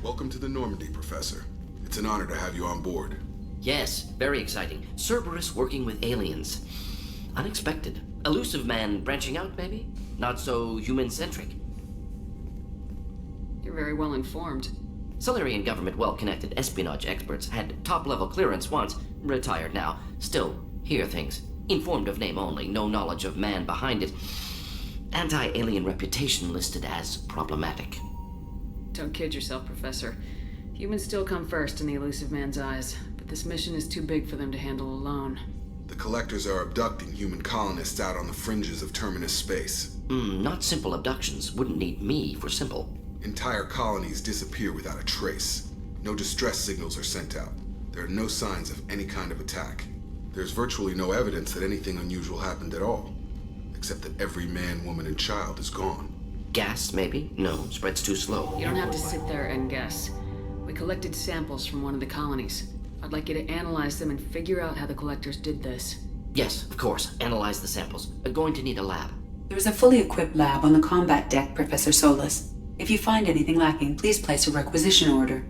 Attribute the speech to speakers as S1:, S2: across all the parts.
S1: Welcome to the Normandy, Professor. It's an honor to have you on board.
S2: Yes, very exciting. Cerberus working with aliens. Unexpected. Elusive man branching out, maybe? Not so human-centric.
S3: You're very well informed.
S2: Solarian government well-connected espionage experts had top-level clearance once, retired now. Still, hear things. Informed of name only, no knowledge of man behind it. Anti-alien reputation listed as problematic.
S3: Don't kid yourself, Professor. Humans still come first in the elusive man's eyes, but this mission is too big for them to handle alone.
S1: The Collectors are abducting human colonists out on the fringes of terminus space.
S2: Not simple abductions. Wouldn't need me for simple.
S1: Entire colonies disappear without a trace. No distress signals are sent out. There are no signs of any kind of attack. There's virtually no evidence that anything unusual happened at all, except that every man, woman, and child is gone.
S2: Gas, maybe? No, spreads too slow.
S3: You don't have to sit there and guess. We collected samples from one of the colonies. I'd like you to analyze them and figure out how the Collectors did this.
S2: Yes, of course. Analyze the samples. Going to need a lab.
S4: There is a fully equipped lab on the combat deck, Professor Solus. If you find anything lacking, please place a requisition order.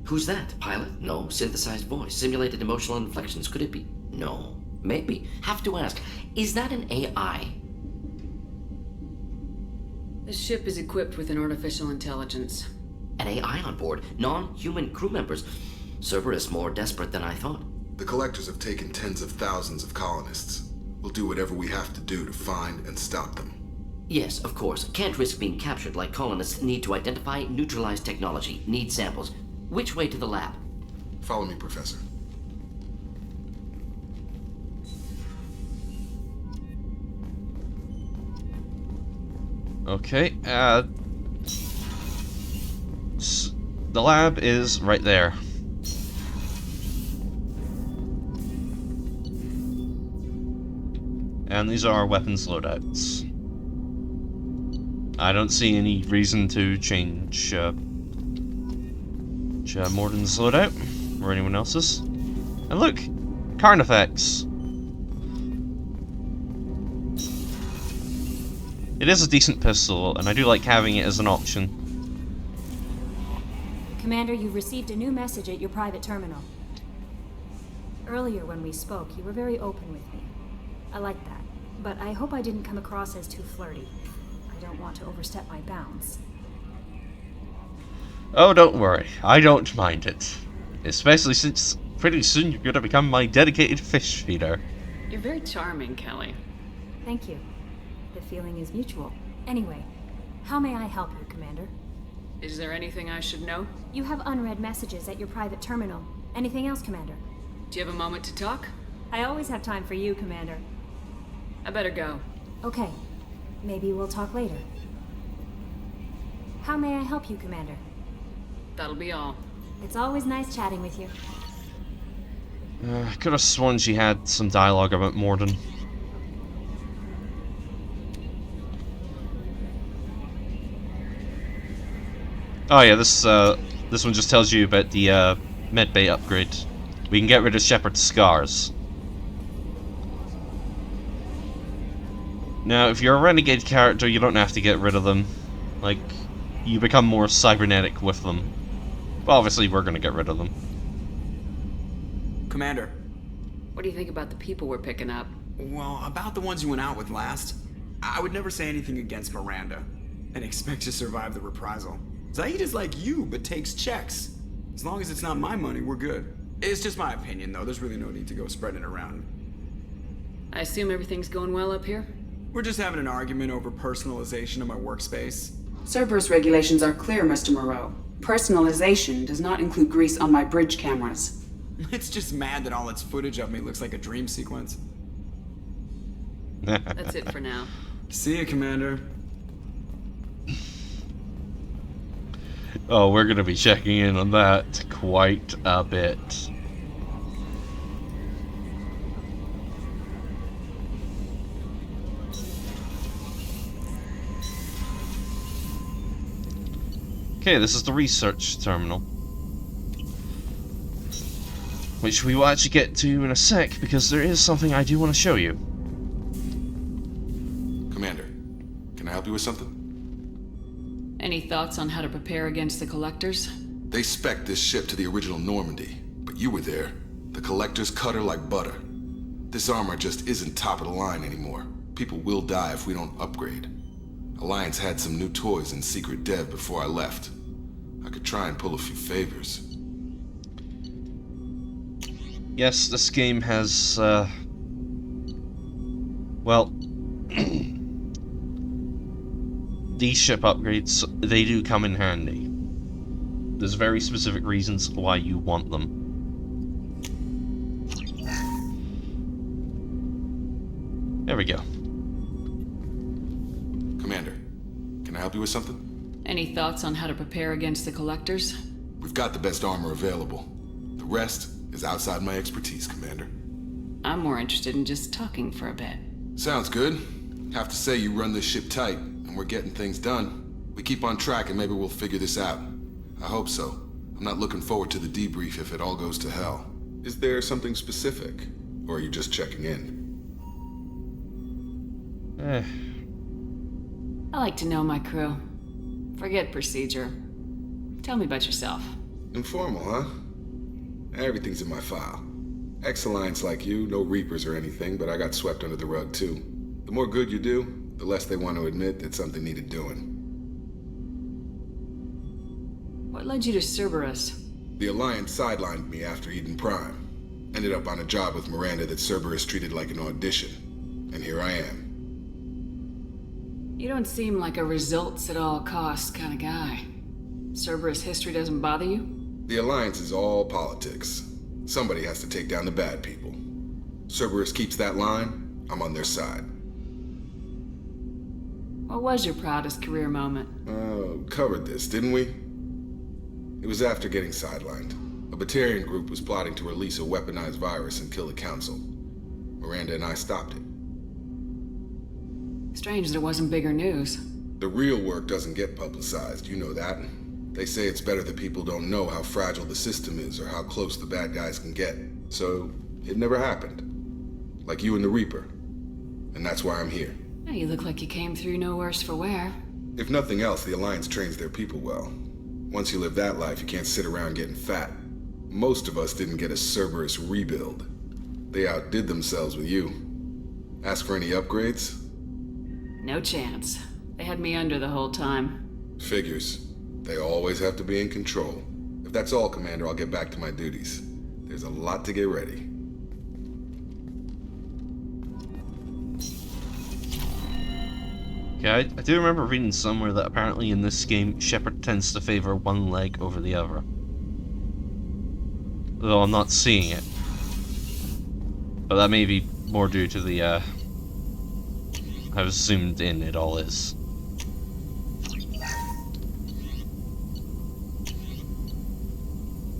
S2: Who's that? Pilot? No. Synthesized voice. Simulated emotional inflections. Could it be? No. Maybe. Have to ask. Is that an AI?
S3: This ship is equipped with an artificial intelligence.
S2: An AI on board? Non-human crew members? Cerberus more desperate than I thought.
S1: The Collectors have taken tens of thousands of colonists. We'll do whatever we have to do to find and stop them.
S2: Yes, of course. Can't risk being captured like colonists need to identify, neutralize technology, need samples. Which way to the lab?
S1: Follow me, Professor.
S5: Okay, the lab is right there. And these are our weapons loadouts. I don't see any reason to change Mordin's loadout, or anyone else's. And look! Carnifex! It is a decent pistol, and I do like having it as an option.
S6: Commander, you've received a new message at your private terminal. Earlier when we spoke, you were very open with me. I like that, but I hope I didn't come across as too flirty. I don't want to overstep my bounds.
S5: Oh, don't worry. I don't mind it. Especially since pretty soon you're gonna become my dedicated fish feeder.
S3: You're very charming, Kelly.
S6: Thank you. The feeling is mutual. Anyway, how may I help you, Commander?
S3: Is there anything I should know?
S6: You have unread messages at your private terminal. Anything else, Commander?
S3: Do you have a moment to talk?
S6: I always have time for you, Commander.
S3: I better go.
S6: Okay. Maybe we'll talk later. How may I help you, Commander?
S3: That'll be all.
S6: It's always nice chatting with you.
S5: I could have sworn she had some dialogue about Mordin. Oh yeah, this one just tells you about the medbay upgrade. We can get rid of Shepard's scars. Now, if you're a renegade character, you don't have to get rid of them. Like, you become more cybernetic with them. But obviously, we're gonna get rid of them.
S7: Commander.
S3: What do you think about the people we're picking up?
S7: Well, about the ones you went out with last, I would never say anything against Miranda and expect to survive the reprisal. Zaid is like you, but takes checks. As long as it's not my money, we're good. It's just my opinion, though. There's really no need to go spreading it around.
S3: I assume everything's going well up here?
S7: We're just having an argument over personalization of my workspace.
S4: Cerberus regulations are clear, Mr. Moreau. Personalization does not include grease on my bridge cameras.
S7: It's just mad that all its footage of me looks like a dream sequence.
S3: That's it for now.
S7: See ya, Commander.
S5: Oh, we're gonna be checking in on that quite a bit. Okay, this is the research terminal. Which we will actually get to in a sec, because there is something I do want to show you.
S1: Commander, can I help you with something?
S3: Any thoughts on how to prepare against the Collectors?
S1: They spec'd this ship to the original Normandy, but you were there. The Collectors cut her like butter. This armor just isn't top of the line anymore. People will die if we don't upgrade. Alliance had some new toys in secret dev before I left. I could try and pull a few favors.
S5: Yes, this game has, well, these ship upgrades, they do come in handy. There's very specific reasons why you want them. There we go.
S1: Commander, can I help you with something?
S3: Any thoughts on how to prepare against the Collectors?
S1: We've got the best armor available. The rest is outside my expertise, Commander.
S3: I'm more interested in just talking for a bit.
S1: Sounds good. Have to say you run this ship tight, and we're getting things done. We keep on track and maybe we'll figure this out. I hope so. I'm not looking forward to the debrief if it all goes to hell. Is there something specific? Or are you just checking in?
S3: I like to know my crew. Forget procedure. Tell me about yourself.
S1: Informal, huh? Everything's in my file. Ex-Alliance like you, no Reapers or anything, but I got swept under the rug too. The more good you do, the less they want to admit that something needed doing.
S3: What led you to Cerberus?
S1: The Alliance sidelined me after Eden Prime. Ended up on a job with Miranda that Cerberus treated like an audition. And here I am.
S3: You don't seem like a results at all costs kind of guy. Cerberus history doesn't bother you?
S1: The Alliance is all politics. Somebody has to take down the bad people. Cerberus keeps that line, I'm on their side.
S3: What was your proudest career moment?
S1: Covered this, didn't we? It was after getting sidelined. A Batarian group was plotting to release a weaponized virus and kill the Council. Miranda and I stopped it.
S3: Strange there wasn't bigger news.
S1: The real work doesn't get publicized, you know that. They say it's better that people don't know how fragile the system is or how close the bad guys can get. So, it never happened. Like you and the Reaper. And that's why I'm here.
S3: Yeah, you look like you came through no worse for wear.
S1: If nothing else, the Alliance trains their people well. Once you live that life, you can't sit around getting fat. Most of us didn't get a Cerberus rebuild. They outdid themselves with you. Ask for any upgrades?
S3: No chance. They had me under the whole time.
S1: Figures. They always have to be in control. If that's all, Commander, I'll get back to my duties. There's a lot to get ready.
S5: Okay, I do remember reading somewhere that apparently in this game, Shepard tends to favor one leg over the other. Though I'm not seeing it. But that may be more due to the, how zoomed in it all is.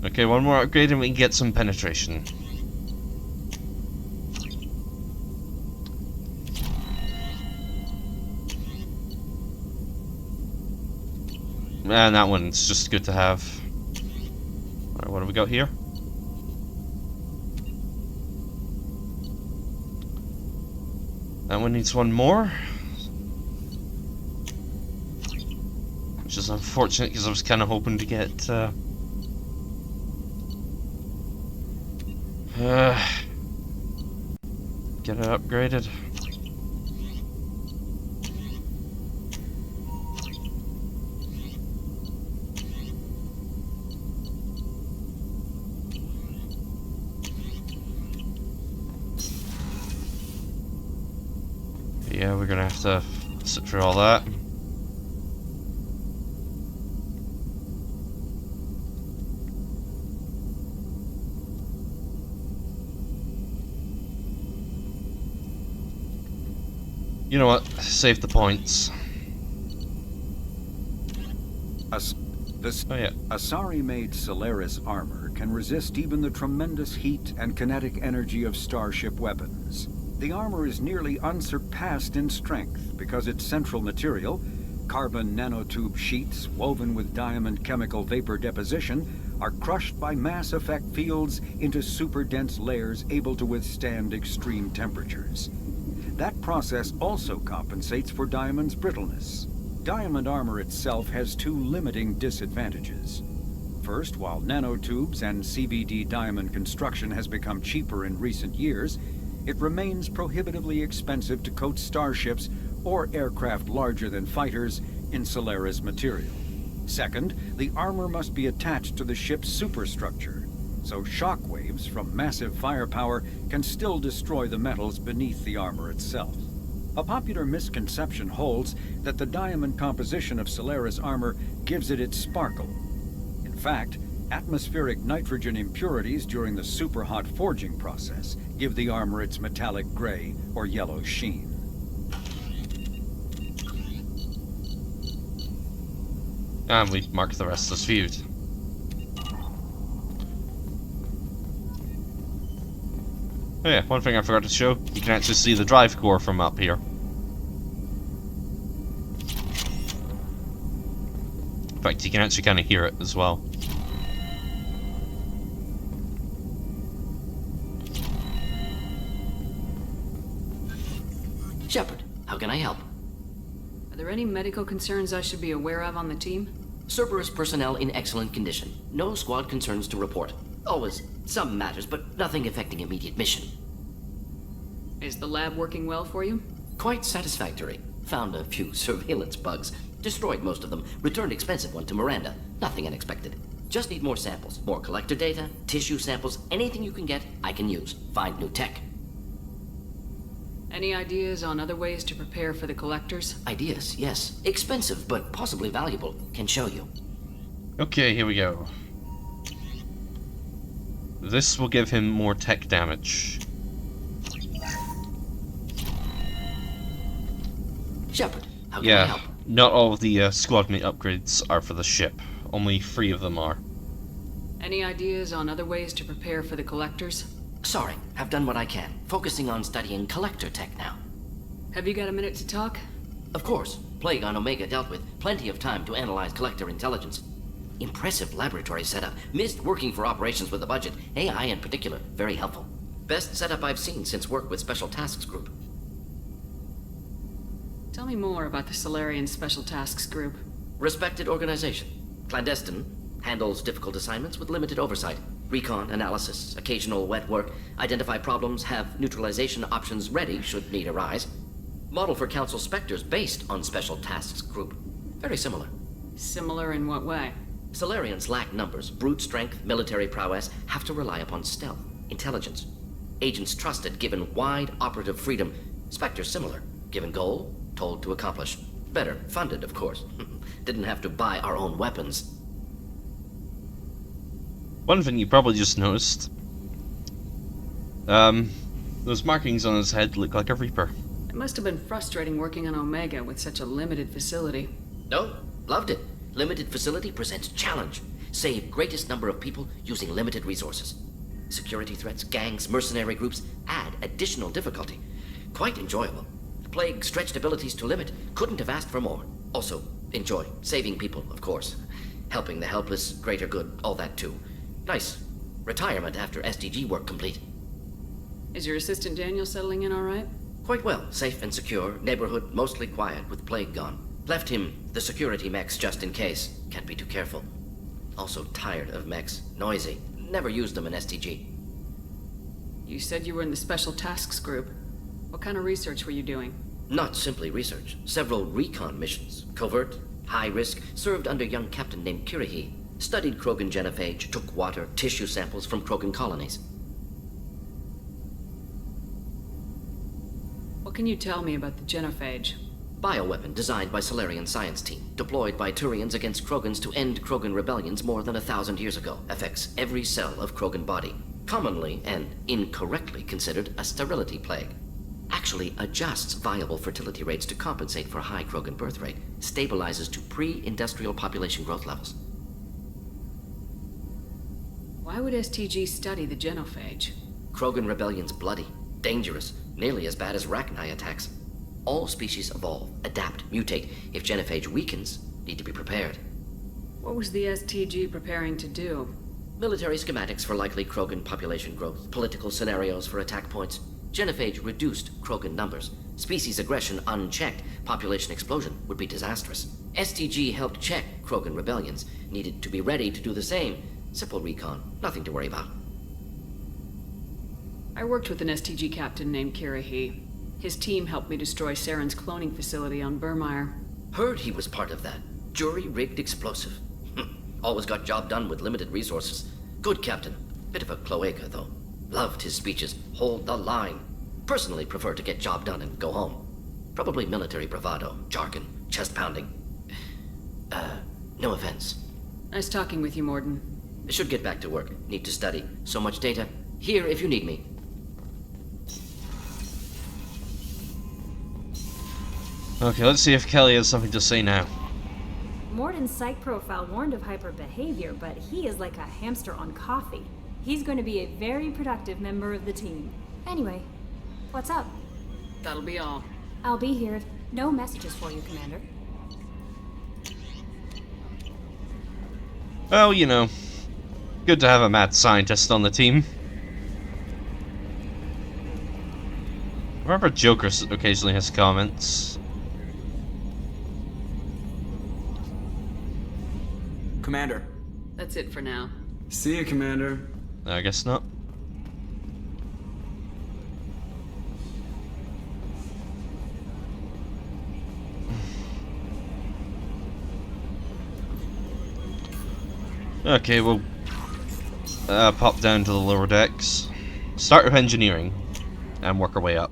S5: Okay, one more upgrade and we can get some penetration. And that one's just good to have. Alright, what do we got here? That one needs one more. Which is unfortunate because I was kind of hoping to get get it upgraded. Yeah, we're gonna have to sit through all that. You know what? Save the points.
S8: Asari-made Solaris armor can resist even the tremendous heat and kinetic energy of starship weapons. The armor is nearly unsurpassed in strength because its central material, carbon nanotube sheets woven with diamond chemical vapor deposition, are crushed by mass effect fields into super dense layers able to withstand extreme temperatures. That process also compensates for diamond's brittleness. Diamond armor itself has two limiting disadvantages. First, while nanotubes and CVD diamond construction has become cheaper in recent years, it remains prohibitively expensive to coat starships or aircraft larger than fighters in Solaris material. Second, the armor must be attached to the ship's superstructure, so shock waves from massive firepower can still destroy the metals beneath the armor itself. A popular misconception holds that the diamond composition of Solaris armor gives it its sparkle. In fact, atmospheric nitrogen impurities during the superhot forging process give the armor its metallic gray or yellow sheen.
S5: And we mark the rest as viewed. Oh yeah, one thing I forgot to show, you can actually see the drive core from up here. In fact, you can actually kind of hear it as well.
S2: Shepard, how can I help?
S3: Are there any medical concerns I should be aware of on the team?
S2: Cerberus personnel in excellent condition. No squad concerns to report. Always some matters, but nothing affecting immediate mission.
S3: Is the lab working well for you?
S2: Quite satisfactory. Found a few surveillance bugs. Destroyed most of them. Returned expensive one to Miranda. Nothing unexpected. Just need more samples. More collector data, tissue samples, anything you can get, I can use. Find new tech.
S3: Any ideas on other ways to prepare for the collectors?
S2: Ideas, yes. Expensive, but possibly valuable. Can show you.
S5: Okay, here we go. This will give him more tech damage.
S2: Shepard, how can I help?
S5: Not all of the squad mate upgrades are for the ship. Only 3 of them are.
S3: Any ideas on other ways to prepare for the collectors?
S2: Sorry, have done what I can. Focusing on studying collector tech now.
S3: Have you got a minute to talk?
S2: Of course. Plague on Omega dealt with. Plenty of time to analyze collector intelligence. Impressive laboratory setup. Missed working for operations with a budget. AI in particular. Very helpful. Best setup I've seen since work with Special Tasks Group.
S3: Tell me more about the Solarian Special Tasks Group.
S2: Respected organization. Clandestine. Handles difficult assignments with limited oversight. Recon, analysis, occasional wet work. Identify problems, have neutralization options ready should need arise. Model for Council Spectres based on Special Tasks Group. Very similar.
S3: Similar in what way?
S2: Solarians lack numbers, brute strength, military prowess, have to rely upon stealth, intelligence. Agents trusted, given wide operative freedom. Spectres similar, given goal, told to accomplish. Better, funded, of course. Didn't have to buy our own weapons.
S5: One thing you probably just noticed. Those markings on his head look like a Reaper.
S3: It must have been frustrating working on Omega with such a limited facility.
S2: No, loved it. Limited facility presents challenge. Save greatest number of people using limited resources. Security threats, gangs, mercenary groups add additional difficulty. Quite enjoyable. Plague stretched abilities to limit. Couldn't have asked for more. Also, enjoy. Saving people, of course. Helping the helpless, greater good, all that too. Nice. Retirement after SDG work complete.
S3: Is your assistant Daniel settling in all right?
S2: Quite well. Safe and secure. Neighborhood mostly quiet with Plague gone. Left him the security mechs just in case. Can't be too careful. Also tired of mechs. Noisy. Never used them in STG.
S3: You said you were in the Special Tasks Group. What kind of research were you doing?
S2: Not simply research. Several recon missions. Covert, high risk, served under a young captain named Kirihi. Studied Krogan genophage, took water, tissue samples from Krogan colonies.
S3: What can you tell me about the genophage?
S2: Bioweapon designed by Solarian science team, deployed by Turians against Krogans to end Krogan rebellions more than 1,000 years ago. Affects every cell of Krogan body. Commonly and incorrectly considered a sterility plague. Actually adjusts viable fertility rates to compensate for high Krogan birth rate. Stabilizes to pre-industrial population growth levels.
S3: Why would STG study the genophage?
S2: Krogan rebellion's bloody, dangerous, nearly as bad as Rachni attacks. All species evolve, adapt, mutate. If genophage weakens, need to be prepared.
S3: What was the STG preparing to do?
S2: Military schematics for likely Krogan population growth, political scenarios for attack points. Genophage reduced Krogan numbers. Species aggression unchecked, population explosion would be disastrous. STG helped check Krogan rebellions. Needed to be ready to do the same. Simple recon. Nothing to worry about.
S3: I worked with an STG captain named Kirahi. His team helped me destroy Saren's cloning facility on Burmire.
S2: Heard he was part of that. Jury-rigged explosive. Always got job done with limited resources. Good captain. Bit of a cloaca, though. Loved his speeches. Hold the line. Personally prefer to get job done and go home. Probably military bravado, jargon, chest pounding. No offense.
S3: Nice talking with you, Mordin.
S2: Should get back to work. Need to study. So much data. Here if you need me.
S5: Okay, let's see if Kelly has something to say now.
S6: Mordin's psych profile warned of hyper behavior, but he is like a hamster on coffee. He's going to be a very productive member of the team. Anyway, what's up?
S3: That'll be all.
S6: I'll be here. No messages for you, Commander.
S5: Well, you know, good to have a mad scientist on the team. I remember Joker occasionally has comments.
S7: Commander.
S3: That's it for now.
S7: See you, Commander.
S5: I guess not. Okay, we'll pop down to the lower decks, start with engineering, and work our way up.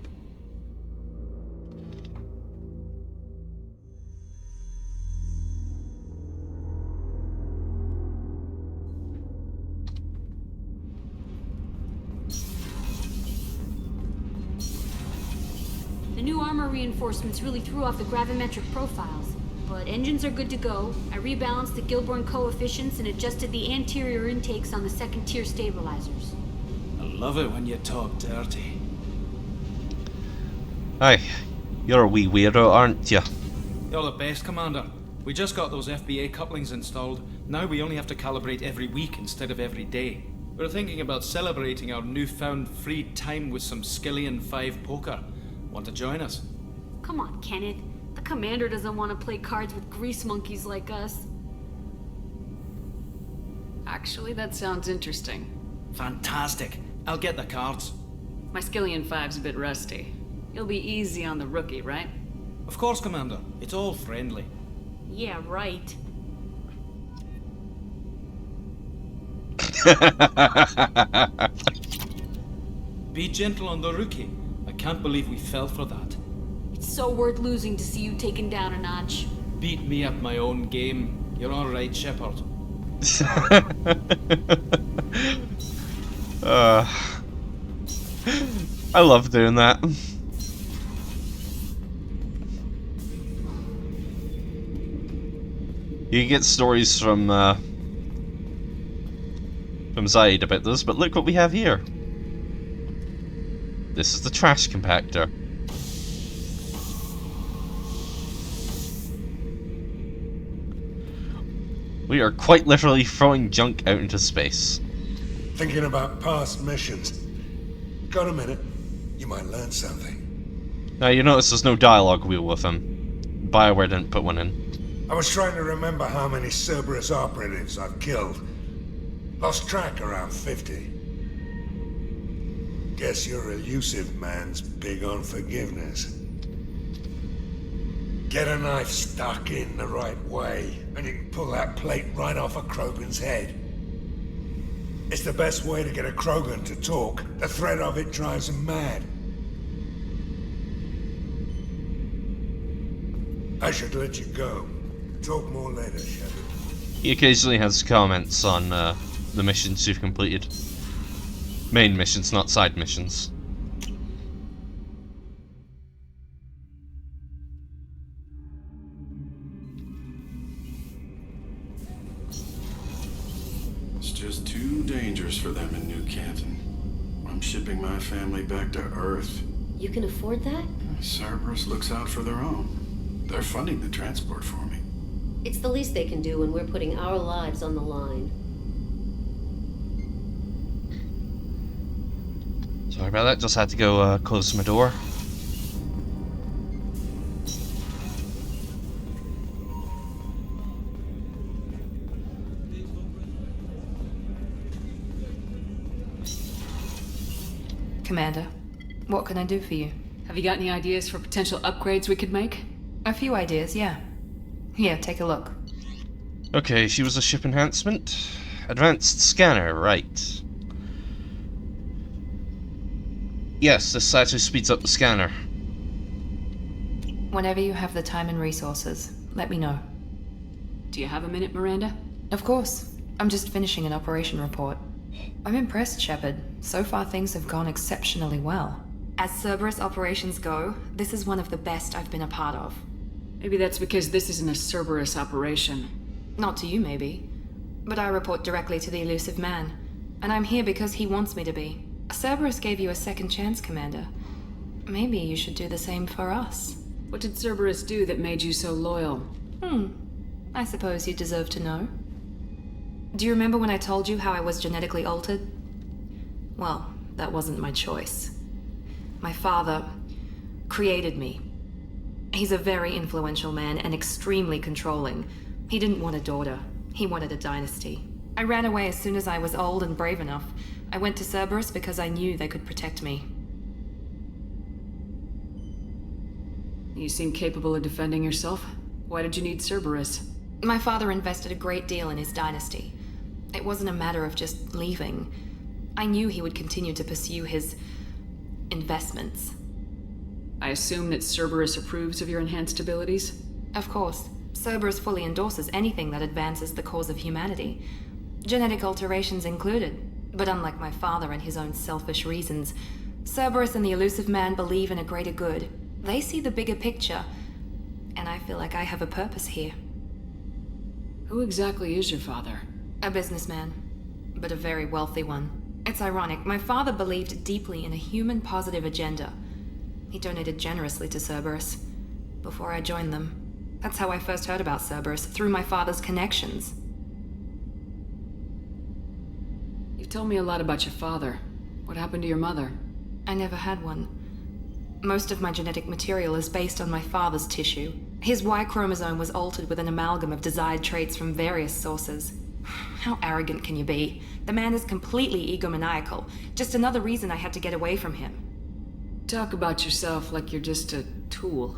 S9: The new armor reinforcements really threw off the gravimetric profiles. But engines are good to go. I rebalanced the Gilborn coefficients and adjusted the anterior intakes on the second-tier stabilizers.
S10: I love it when you talk dirty.
S5: Aye, you're a wee weirdo, aren't you?
S10: You're the best, Commander. We just got those FBA couplings installed. Now we only have to calibrate every week instead of every day. We're thinking about celebrating our newfound free time with some Skillian 5 poker. Want to join us?
S9: Come on, Kenneth. The Commander doesn't want to play cards with grease monkeys like us.
S3: Actually, that sounds interesting.
S10: Fantastic. I'll get the cards.
S3: My Skillian 5's a bit rusty. You'll be easy on the rookie, right?
S10: Of course, Commander. It's all friendly.
S9: Yeah, right.
S10: Be gentle on the rookie. I can't believe we fell for that.
S9: It's so worth losing to see you taken down a notch.
S10: Beat me at my own game. You're all right, Shepard.
S5: I love doing that. You can get stories from Zaid about this, but look what we have here. This is the trash compactor. We are quite literally throwing junk out into space.
S11: Thinking about past missions. Got a minute? You might learn something.
S5: Now you notice there's no dialogue wheel with him. BioWare didn't put one in.
S11: I was trying to remember how many Cerberus operatives I've killed. Lost track around 50. Guess your elusive man's big on forgiveness. Get a knife stuck in the right way, and you can pull that plate right off a Krogan's head. It's the best way to get a Krogan to talk. The threat of it drives him mad. I should let you go. Talk more later, Shepard.
S5: He occasionally has comments on the missions you've completed. Main missions, not side missions.
S12: It's just too dangerous for them in New Canton. I'm shipping my family back to Earth.
S13: You can afford that?
S12: Cerberus looks out for their own. They're funding the transport for me.
S13: It's the least they can do when we're putting our lives on the line.
S5: Sorry about that, just had to go close my door.
S14: Commander, what can I do for you?
S3: Have you got any ideas for potential upgrades we could make?
S14: A few ideas, yeah. Here, take a look.
S5: Okay, she was a ship enhancement. Advanced scanner, right. Yes, this actually speeds up the scanner.
S14: Whenever you have the time and resources, let me know.
S3: Do you have a minute, Miranda?
S14: Of course. I'm just finishing an operation report. I'm impressed, Shepard. So far things have gone exceptionally well. As Cerberus operations go, this is one of the best I've been a part of.
S3: Maybe that's because this isn't a Cerberus operation.
S14: Not to you, maybe. But I report directly to the elusive man. And I'm here because he wants me to be. Cerberus gave you a second chance, Commander. Maybe you should do the same for us.
S3: What did Cerberus do that made you so loyal?
S14: I suppose you deserve to know. Do you remember when I told you how I was genetically altered? Well, that wasn't my choice. My father created me. He's a very influential man and extremely controlling. He didn't want a daughter. He wanted a dynasty. I ran away as soon as I was old and brave enough. I went to Cerberus because I knew they could protect me.
S3: You seem capable of defending yourself. Why did you need Cerberus?
S14: My father invested a great deal in his dynasty. It wasn't a matter of just leaving. I knew he would continue to pursue his investments.
S3: I assume that Cerberus approves of your enhanced abilities?
S14: Of course. Cerberus fully endorses anything that advances the cause of humanity. Genetic alterations included. But unlike my father and his own selfish reasons, Cerberus and the elusive man believe in a greater good. They see the bigger picture, and I feel like I have a purpose here.
S3: Who exactly is your father?
S14: A businessman, but a very wealthy one. It's ironic, my father believed deeply in a human-positive agenda. He donated generously to Cerberus before I joined them. That's how I first heard about Cerberus, through my father's connections.
S3: You've told me a lot about your father. What happened to your mother?
S14: I never had one. Most of my genetic material is based on my father's tissue. His Y chromosome was altered with an amalgam of desired traits from various sources. How arrogant can you be? The man is completely egomaniacal. Just another reason I had to get away from him.
S3: Talk about yourself like you're just a tool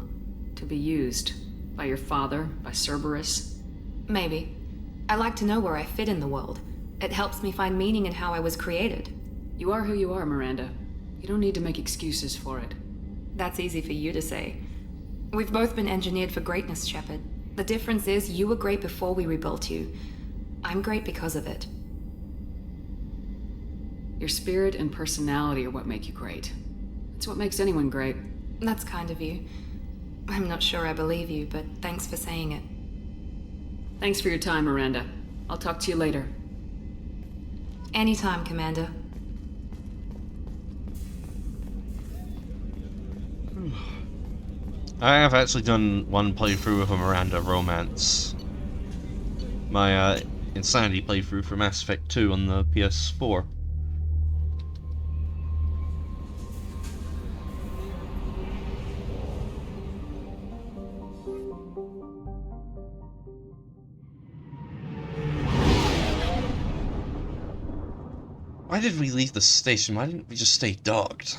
S3: to be used. By your father, by Cerberus.
S14: Maybe. I like to know where I fit in the world. It helps me find meaning in how I was created.
S3: You are who you are, Miranda. You don't need to make excuses for it.
S14: That's easy for you to say. We've both been engineered for greatness, Shepard. The difference is you were great before we rebuilt you. I'm great because of it.
S3: Your spirit and personality are what make you great. It's what makes anyone great.
S14: That's kind of you. I'm not sure I believe you, but thanks for saying it.
S3: Thanks for your time, Miranda. I'll talk to you later.
S14: Anytime, Commander.
S5: I have actually done one playthrough of a Miranda romance. My Insanity playthrough for Mass Effect 2 on the PS4. Why did we leave the station? Why didn't we just stay docked?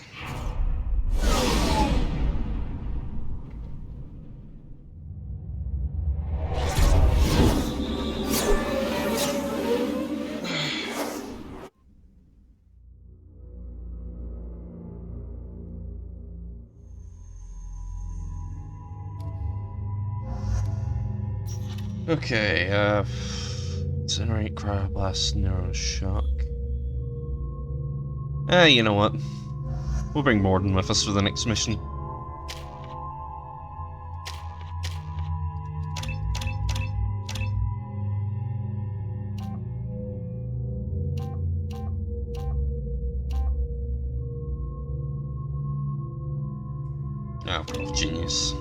S5: Okay, incinerate, cryoblast, neuroshock. You know what? We'll bring Mordin with us for the next mission. Oh, genius.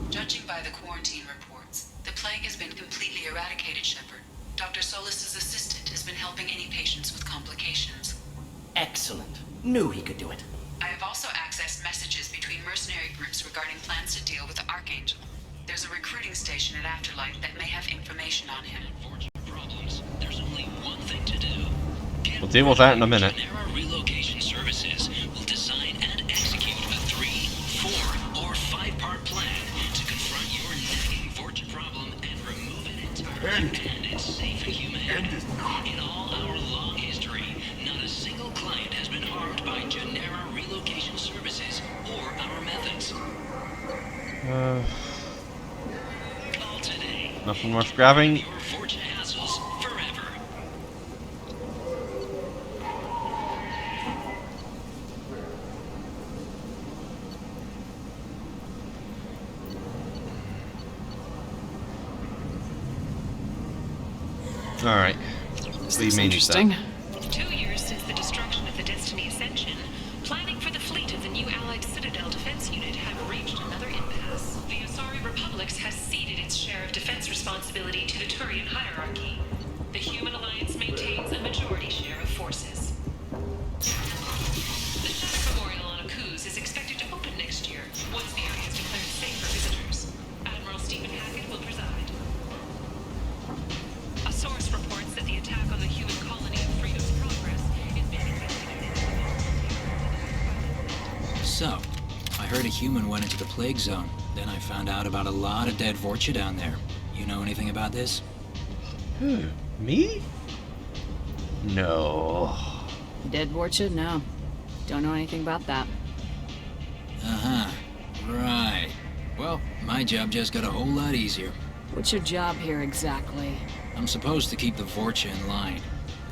S4: Judging by the quarantine reports, the plague has been completely eradicated, Shepard. Dr. Solus's assistant has been helping any patients with complications.
S2: Excellent. Knew he could do it.
S4: I have also accessed messages between mercenary groups regarding plans to deal with the Archangel. There's a recruiting station at Afterlight that may have information on him.
S15: There's only one thing to do.
S5: We'll deal with that in a minute.
S15: Genera Relocation Services will design and execute a 3, 4, or 5-part plan to confront your nagging Vorcha problem and remove it entirely. And it's safe for humanity. In all our long history, not a single client has been harmed by Genera Relocation Services or our methods. Call today.
S5: Nothing worth grabbing.
S15: Your Vorcha hassles forever.
S5: Alright. Leave me
S3: Interesting.
S4: 2 years since the destruction of the Destiny Ascension, planning for the fleet of the new Allied Citadel Defense Unit have reached another impasse. The Asari Republics has ceded its share of defense responsibility to the Turian hierarchy. The Human Alliance maintains a majority share of forces. The Shattered Memorial on Akuz is expected to open next year, once the area is declared safe for visitors. Admiral Stephen Hackett will preside. A source reports that the attack on the human colony of Freedom's Progress is being investigated.
S16: So, I heard a human went into the plague zone. Then I found out about a lot of dead Vorcha down there. You know anything about this?
S5: Me? No.
S3: Dead Vorcha? No. Don't know anything about that.
S16: Uh-huh. Right. Well, my job just got a whole lot easier.
S3: What's your job here exactly?
S16: I'm supposed to keep the Vorcha in line.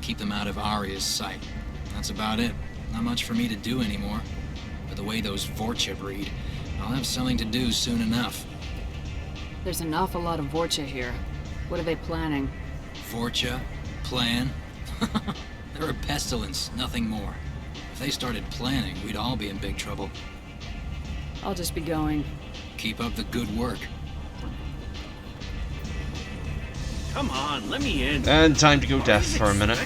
S16: Keep them out of Arya's sight. That's about it. Not much for me to do anymore. But the way those Vorcha breed, I'll have something to do soon enough.
S3: There's an awful lot of Vorcha here. What are they planning?
S16: Vorcha? Plan? They're a pestilence, nothing more. If they started planning, we'd all be in big trouble.
S3: I'll just be going.
S16: Keep up the good work.
S17: Come on, let me in.
S5: And time to go deaf for a minute.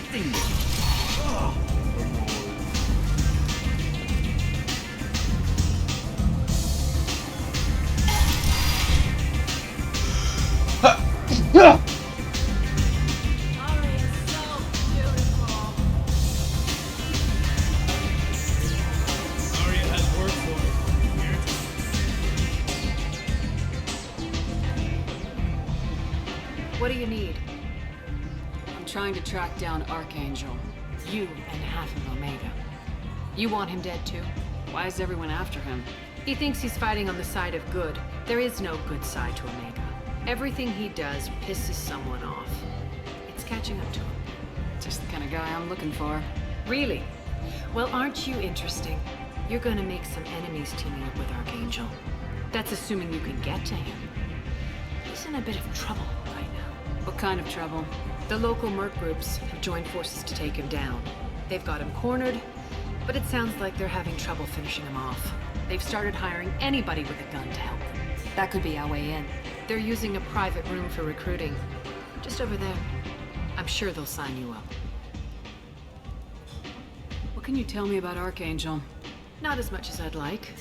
S3: What do you need? I'm trying to track down Archangel. You and half of Omega. You want him dead too? Why is everyone after him?
S18: He thinks he's fighting on the side of good. There is no good side to Omega. Everything he does pisses someone off. It's catching up to him.
S3: Just the kind of guy I'm looking for.
S18: Really? Well, aren't you interesting? You're gonna make some enemies teaming up with Archangel. That's assuming you can get to him. He's in a bit of trouble right now.
S3: What kind of trouble?
S18: The local merc groups have joined forces to take him down. They've got him cornered, but it sounds like they're having trouble finishing him off. They've started hiring anybody with a gun to help them. That could be our way in. They're using a private room for recruiting. Just over there. I'm sure they'll sign you up.
S3: What can you tell me about Archangel?
S18: Not as much as I'd like.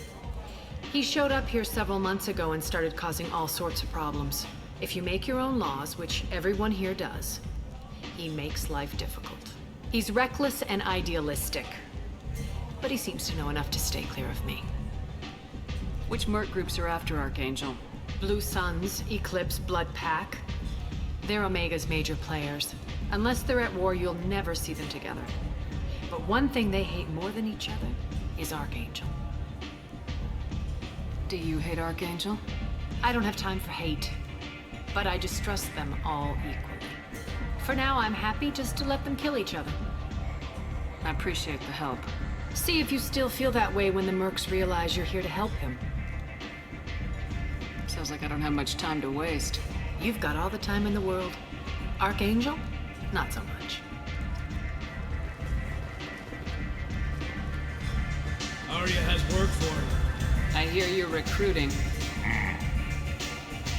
S18: He showed up here several months ago and started causing all sorts of problems. If you make your own laws, which everyone here does, he makes life difficult. He's reckless and idealistic. But he seems to know enough to stay clear of me.
S3: Which merc groups are after Archangel?
S18: Blue Suns, Eclipse, Blood Pack. They're Omega's major players. Unless they're at war, you'll never see them together. But one thing they hate more than each other is Archangel.
S3: Do you hate Archangel?
S18: I don't have time for hate. But I distrust them all equally. For now, I'm happy just to let them kill each other.
S3: I appreciate the help.
S18: See if you still feel that way when the mercs realize you're here to help him.
S3: Sounds like I don't have much time to waste.
S18: You've got all the time in the world. Archangel? Not so much.
S10: Arya has work for him.
S3: I hear you're recruiting.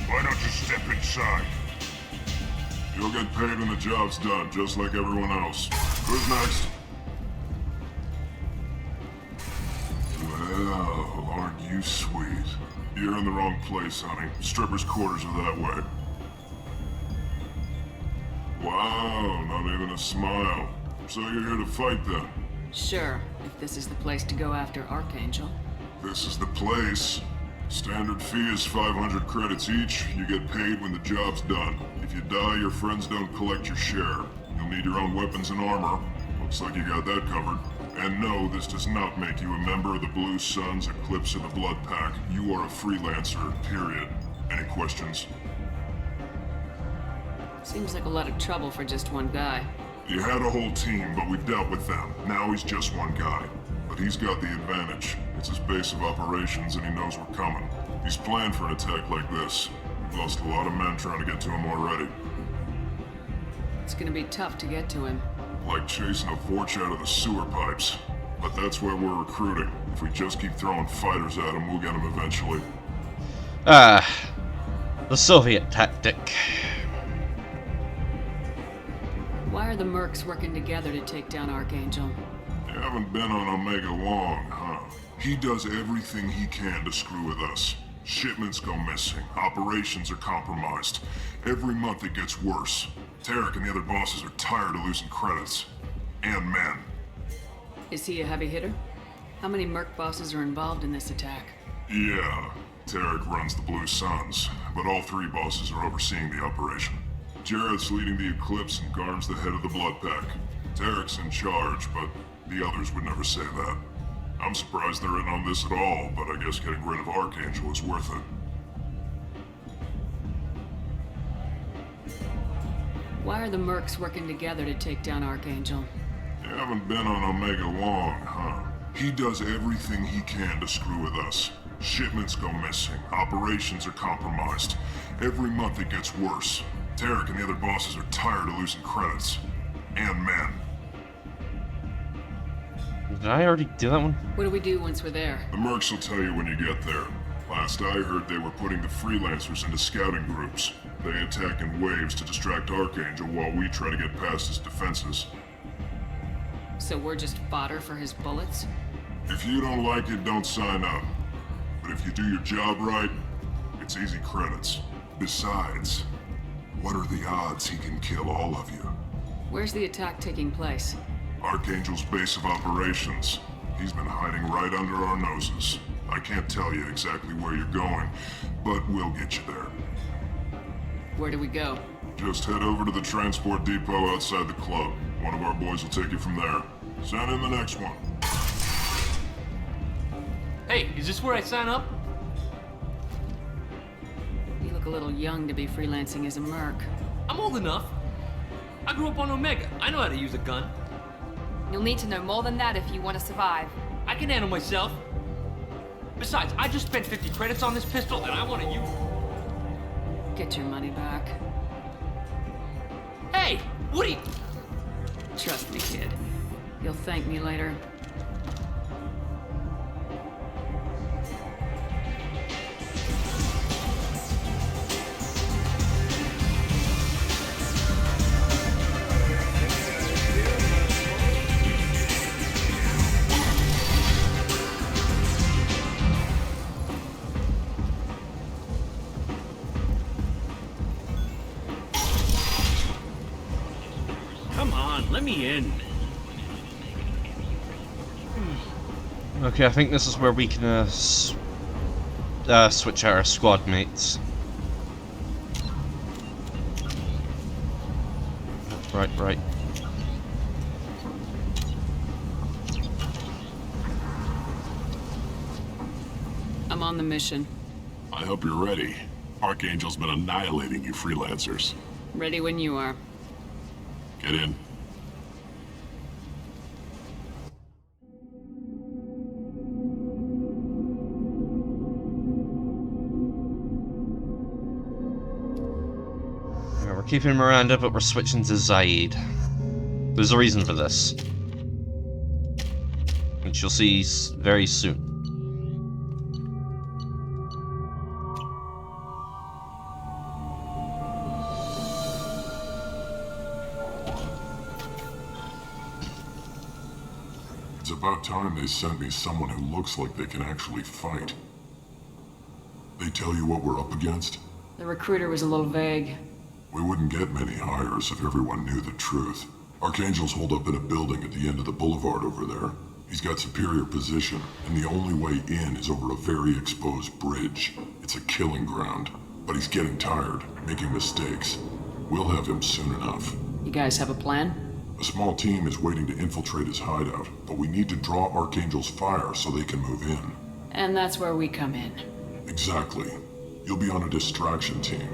S19: Why don't you step inside? You'll get paid when the job's done, just like everyone else. Who's next? Well, aren't you You sweet. You're in the wrong place, honey. Strippers' quarters are that way. Wow, not even a smile. So you're here to fight then?
S3: Sure, if this is the place to go after Archangel.
S19: This is the place. Standard fee is 500 credits each. You get paid when the job's done. If you die, your friends don't collect your share. You'll need your own weapons and armor. Looks like you got that covered. And no, this does not make you a member of the Blue Suns, Eclipse, or the Blood Pack. You are a freelancer, period. Any questions?
S3: Seems like a lot of trouble for just one guy.
S19: You had a whole team, but we dealt with them. Now he's just one guy. But he's got the advantage. It's his base of operations and he knows we're coming. He's planned for an attack like this. We've lost a lot of men trying to get to him already.
S3: It's gonna be tough to get to him.
S19: Like chasing a Vorch out of the sewer pipes. But that's where we're recruiting. If we just keep throwing fighters at him, we'll get him eventually.
S5: The Soviet tactic.
S3: Why are the mercs working together to take down Archangel?
S19: You haven't been on Omega long, huh? He does everything he can to screw with us. Shipments go missing. Operations are compromised. Every month it gets worse. Tarek and the other bosses are tired of losing credits. And men.
S3: Is he a heavy hitter? How many merc bosses are involved in this attack?
S19: Yeah, Tarek runs the Blue Suns, but all three bosses are overseeing the operation. Jared's leading the Eclipse and Garm's the head of the Blood Pack. Tarek's in charge, but the others would never say that. I'm surprised they're in on this at all, but I guess getting rid of Archangel is worth it.
S3: Why are the mercs working together to take down Archangel?
S19: You haven't been on Omega long, huh? He does everything he can to screw with us. Shipments go missing. Operations are compromised. Every month it gets worse. Tarek and the other bosses are tired of losing credits. And men.
S5: Did I already do that one?
S3: What do we do once we're there?
S19: The mercs will tell you when you get there. Last I heard, they were putting the freelancers into scouting groups. They attack in waves to distract Archangel while we try to get past his defenses.
S3: So we're just fodder for his bullets?
S19: If you don't like it, don't sign up. But if you do your job right, it's easy credits. Besides, what are the odds he can kill all of you?
S3: Where's the attack taking place?
S19: Archangel's base of operations. He's been hiding right under our noses. I can't tell you exactly where you're going, but we'll get you there.
S3: Where do we go?
S19: Just head over to the transport depot outside the club. One of our boys will take you from there. Send in the next one.
S17: Hey, is this where I sign up?
S3: You look a little young to be freelancing as a merc.
S17: I'm old enough. I grew up on Omega. I know how to use a gun.
S14: You'll need to know more than that if you want to survive.
S17: I can handle myself. Besides, I just spent 50 credits on this pistol and I want to use it.
S3: Get your money back.
S17: Hey, Woody!
S3: Trust me, kid. You'll thank me later.
S17: Let me in.
S5: Okay, I think this is where we can switch our squad mates. Right.
S3: I'm on the mission.
S20: I hope you're ready. Archangel's been annihilating you freelancers.
S3: Ready when you are.
S20: Get in.
S5: We're keeping Miranda, but we're switching to Zaid. There's a reason for this, which you'll see very soon.
S19: It's about time they sent me someone who looks like they can actually fight. They tell you what we're up against?
S3: The recruiter was a little vague.
S19: We wouldn't get many hires if everyone knew the truth. Archangel's holed up in a building at the end of the boulevard over there. He's got superior position, and the only way in is over a very exposed bridge. It's a killing ground, but he's getting tired, making mistakes. We'll have him soon enough.
S3: You guys have a plan?
S19: A small team is waiting to infiltrate his hideout, but we need to draw Archangel's fire so they can move in.
S3: And that's where we come in.
S19: Exactly. You'll be on a distraction team.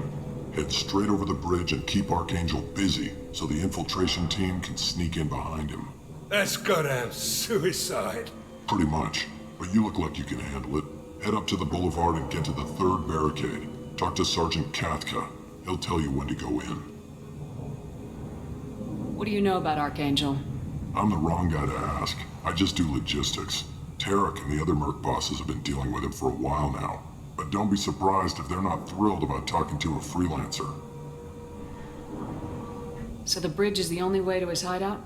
S19: Head straight over the bridge and keep Archangel busy so the infiltration team can sneak in behind him.
S11: That's goddamn suicide.
S19: Pretty much, but you look like you can handle it. Head up to the boulevard and get to the 3rd barricade. Talk to Sergeant Kathka. He'll tell you when to go in.
S3: What do you know about Archangel?
S19: I'm the wrong guy to ask. I just do logistics. Tarek and the other merc bosses have been dealing with him for a while now. But don't be surprised if they're not thrilled about talking to a freelancer.
S3: So the bridge is the only way to his hideout?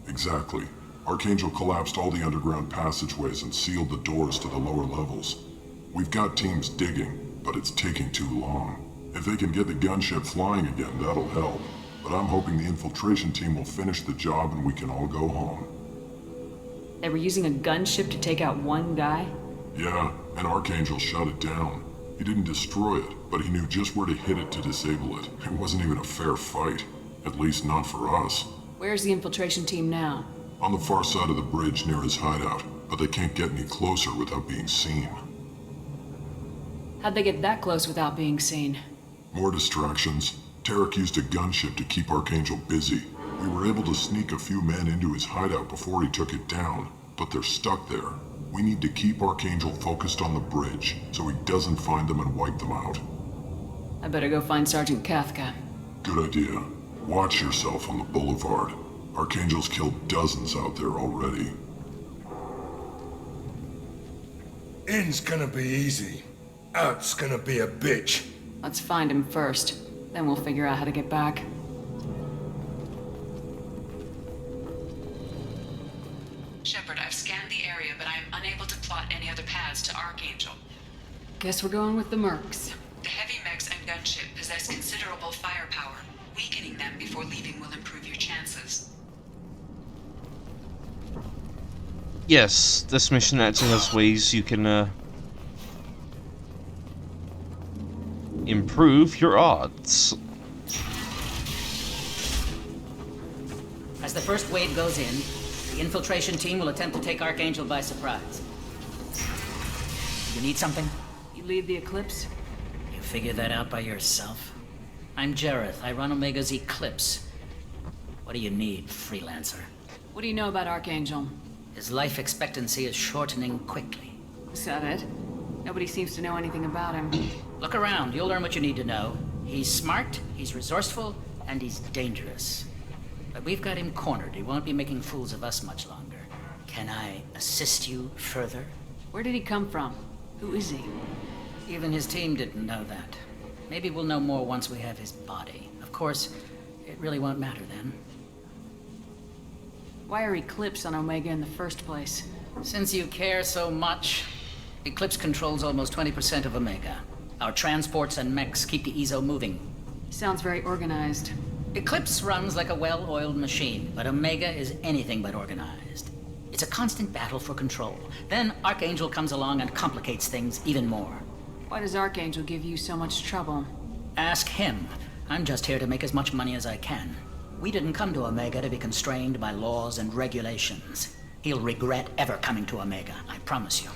S19: Exactly. Archangel collapsed all the underground passageways and sealed the doors to the lower levels. We've got teams digging, but it's taking too long. If they can get the gunship flying again, that'll help. But I'm hoping the infiltration team will finish the job and we can all go home.
S3: They were using a gunship to take out one guy?
S19: Yeah, and Archangel shot it down. He didn't destroy it, but he knew just where to hit it to disable it. It wasn't even a fair fight. At least not for us.
S3: Where's the infiltration team now?
S19: On the far side of the bridge near his hideout, but they can't get any closer without being seen.
S3: How'd they get that close without being seen?
S19: More distractions. Tarek used a gunship to keep Archangel busy. We were able to sneak a few men into his hideout before he took it down, but they're stuck there. We need to keep Archangel focused on the bridge, so he doesn't find them and wipe them out.
S3: I better go find Sergeant Kathka.
S19: Good idea. Watch yourself on the boulevard. Archangel's killed dozens out there already.
S11: In's gonna be easy. Out's gonna be a bitch.
S3: Let's find him first. Then we'll figure out how to get back.
S18: Shepard, I've scanned the area, but I am unable to plot any other paths to Archangel.
S3: Guess we're going with the mercs.
S18: The heavy mechs and gunship possess considerable firepower. Weakening them before leaving will improve your chances.
S5: Yes, this mission actually has ways you can improve your odds.
S21: As the first wave goes in, the infiltration team will attempt to take Archangel by surprise. You need something?
S3: You lead the Eclipse?
S21: You figure that out by yourself? I'm Jareth. I run Omega's Eclipse. What do you need, freelancer?
S3: What do you know about Archangel?
S21: His life expectancy is shortening quickly.
S3: Is that it? Nobody seems to know anything about him.
S21: Look around. You'll learn what you need to know. He's smart, he's resourceful, and he's dangerous. But we've got him cornered. He won't be making fools of us much longer. Can I assist you further?
S3: Where did he come from? Who is he?
S21: Even his team didn't know that. Maybe we'll know more once we have his body. Of course, it really won't matter then.
S3: Why are Eclipse on Omega in the first place?
S21: Since you care so much, Eclipse controls almost 20% of Omega. Our transports and mechs keep the EZO moving.
S3: Sounds very organized.
S21: Eclipse runs like a well-oiled machine, but Omega is anything but organized. It's a constant battle for control. Then Archangel comes along and complicates things even more.
S3: Why does Archangel give you so much trouble?
S21: Ask him. I'm just here to make as much money as I can. We didn't come to Omega to be constrained by laws and regulations. He'll regret ever coming to Omega, I promise you.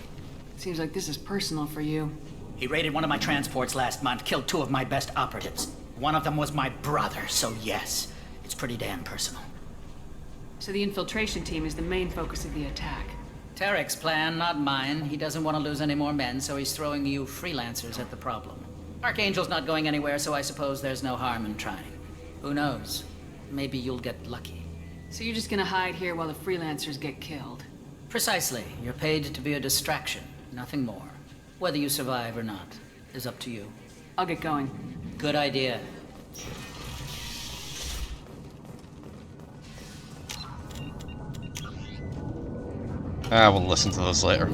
S3: Seems like this is personal for you.
S21: He raided one of my transports last month, killed 2 of my best operatives. One of them was my brother, so yes, it's pretty damn personal.
S3: So the infiltration team is the main focus of the attack.
S21: Tarek's plan, not mine. He doesn't want to lose any more men, so he's throwing you freelancers at the problem. Archangel's not going anywhere, so I suppose there's no harm in trying. Who knows? Maybe you'll get lucky.
S3: So you're just gonna hide here while the freelancers get killed?
S21: Precisely. You're paid to be a distraction, nothing more. Whether you survive or not is up to you.
S3: I'll get going.
S21: Good idea.
S5: We'll listen to those later.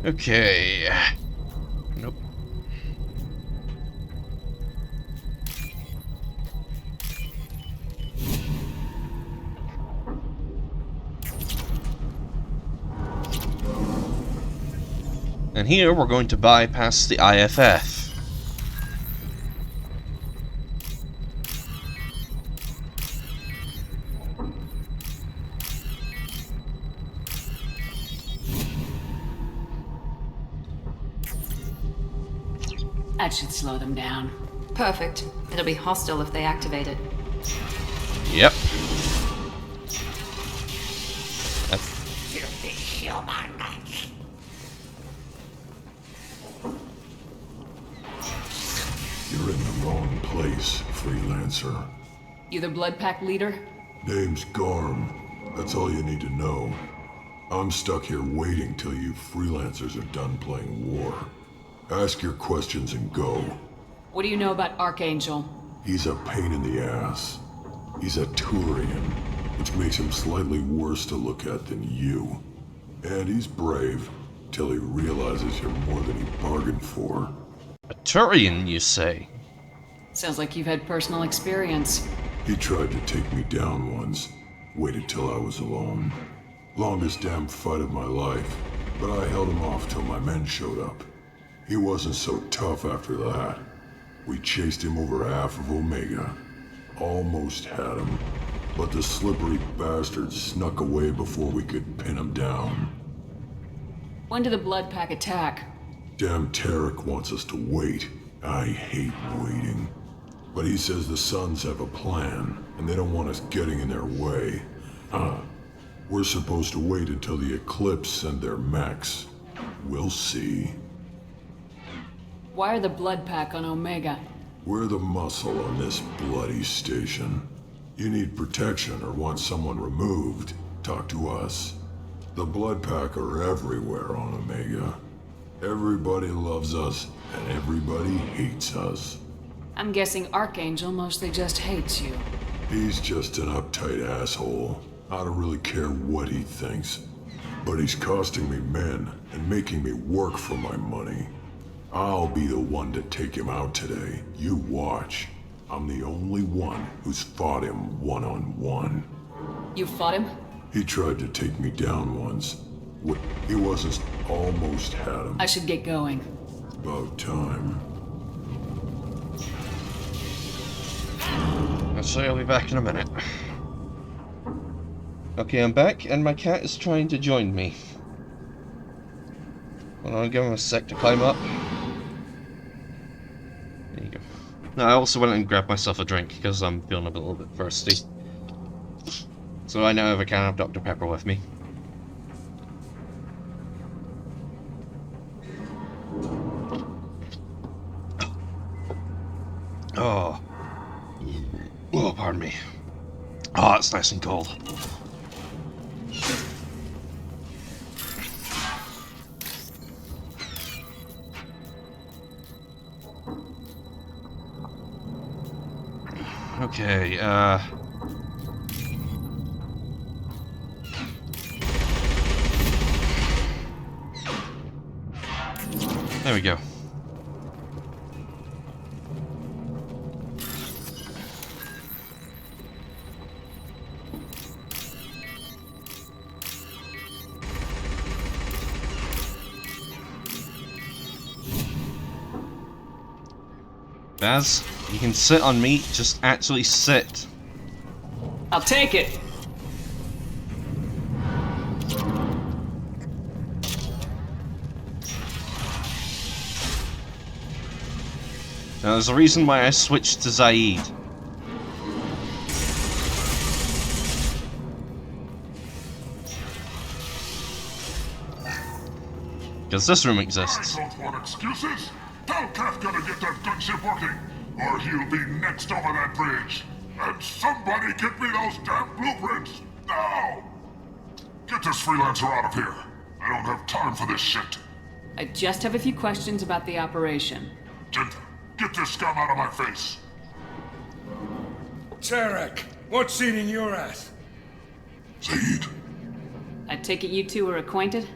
S5: Okay. Nope. And here we're going to bypass the IFF.
S3: That should slow them down.
S14: Perfect. It'll be hostile if they activate it.
S5: Yep.
S11: Filthy humans.
S19: You're in the wrong place, freelancer.
S3: You the Blood Pack leader?
S19: Name's Garm. That's all you need to know. I'm stuck here waiting till you freelancers are done playing war. Ask your questions and go.
S3: What do you know about Archangel?
S19: He's a pain in the ass. He's a Turian, which makes him slightly worse to look at than you. And he's brave, till he realizes you're more than he bargained for.
S5: A Turian, you say?
S3: Sounds like you've had personal experience.
S19: He tried to take me down once. Waited till I was alone. Longest damn fight of my life, but I held him off till my men showed up. He wasn't so tough after that. We chased him over half of Omega. Almost had him, but the slippery bastard snuck away before we could pin him down.
S3: When did the Blood Pack attack?
S19: Damn Tarek wants us to wait. I hate waiting. But he says the Suns have a plan, and they don't want us getting in their way. We're supposed to wait until the Eclipse send their mechs. We'll see.
S3: Why are the Blood Pack on Omega?
S19: We're the muscle on this bloody station. You need protection or want someone removed, talk to us. The Blood Pack are everywhere on Omega. Everybody loves us, and everybody hates us.
S3: I'm guessing Archangel mostly just hates you.
S19: He's just an uptight asshole. I don't really care what he thinks. But he's costing me men and making me work for my money. I'll be the one to take him out today. You watch. I'm the only one who's fought him one-on-one.
S3: You fought him?
S19: He tried to take me down once. He wasn't almost had him.
S3: I should get going.
S19: About time.
S5: I'll say I'll be back in a minute. Okay, I'm back, and my cat is trying to join me. Hold on, give him a sec to climb up. There you go. Now, I also went and grabbed myself a drink, because I'm feeling a little bit thirsty. So I now have a can of Dr. Pepper with me. Oh. Oh, pardon me. Oh, it's nice and cold. Okay, there we go. Baz, you can sit on me, just actually sit.
S3: I'll take it!
S5: Now there's a reason why I switched to Zaid. Because this room exists.
S19: I don't want excuses. Tell Kafka to get that gunship working, or he'll be next over that bridge. And somebody get me those damn blueprints, now! Get this freelancer out of here. I don't have time for this shit.
S3: I just have a few questions about the operation.
S19: Get this scum out of my face.
S11: Tarek, what's eating your ass?
S19: Zaid.
S3: I take it you two are acquainted?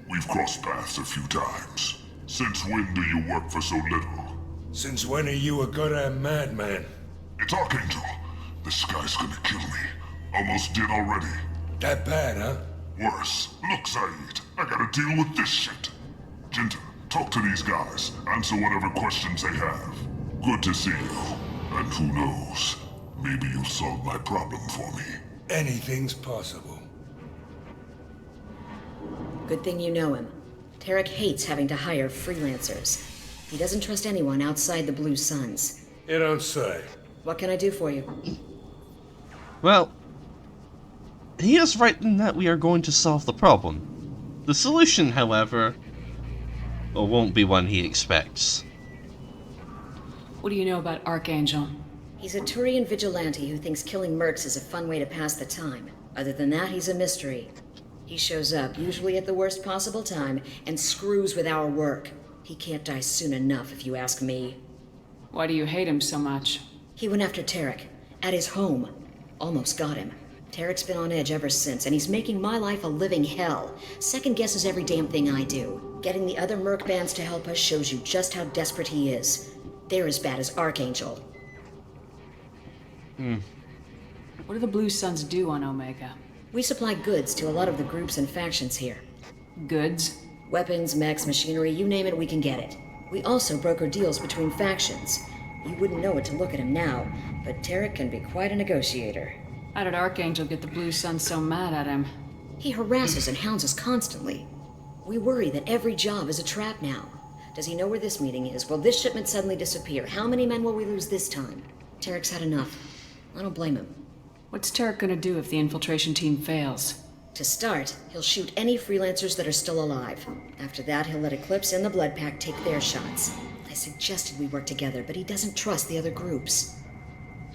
S19: We've crossed paths a few times. Since when do you work for so little?
S11: Since when are you a goddamn madman?
S19: It's Archangel. This guy's gonna kill me. Almost did already.
S11: That bad, huh?
S19: Worse. Look, Saeed, I gotta deal with this shit. Jinta, talk to these guys. Answer whatever questions they have. Good to see you. And who knows, maybe you'll solve my problem for me.
S11: Anything's possible.
S1: Good thing you know him. Tarek hates having to hire freelancers. He doesn't trust anyone outside the Blue Suns.
S11: You don't say.
S1: What can I do for you?
S5: Well, he is right in that we are going to solve the problem. The solution, however, won't be one he expects.
S3: What do you know about Archangel?
S1: He's a Turian vigilante who thinks killing mercs is a fun way to pass the time. Other than that, he's a mystery. He shows up, usually at the worst possible time, and screws with our work. He can't die soon enough, if you ask me.
S3: Why do you hate him so much?
S1: He went after Tarek, at his home. Almost got him. Tarek's been on edge ever since, and he's making my life a living hell. Second guesses every damn thing I do. Getting the other merc bands to help us shows you just how desperate he is. They're as bad as Archangel.
S3: What do the Blue Suns do on Omega?
S1: We supply goods to a lot of the groups and factions here.
S3: Goods?
S1: Weapons, mechs, machinery, you name it, we can get it. We also broker deals between factions. You wouldn't know it to look at him now, but Tarek can be quite a negotiator.
S3: How did Archangel get the Blue Suns so mad at him?
S1: He harasses and hounds us constantly. We worry that every job is a trap now. Does he know where this meeting is? Will this shipment suddenly disappear? How many men will we lose this time? Tarek's had enough. I don't blame him.
S3: What's Tarek gonna do if the infiltration team fails?
S1: To start, he'll shoot any freelancers that are still alive. After that, he'll let Eclipse and the Blood Pack take their shots. I suggested we work together, but he doesn't trust the other groups.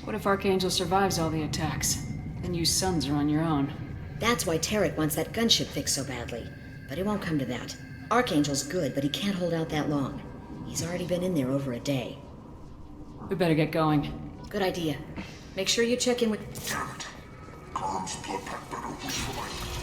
S3: What if Archangel survives all the attacks? Then you Suns are on your own.
S1: That's why Tarek wants that gunship fixed so badly. But it won't come to that. Archangel's good, but he can't hold out that long. He's already been in there over a day.
S3: We better get going.
S1: Good idea. Make sure you check in with...
S19: Damn it. Calm's Blood Pack better wait for my...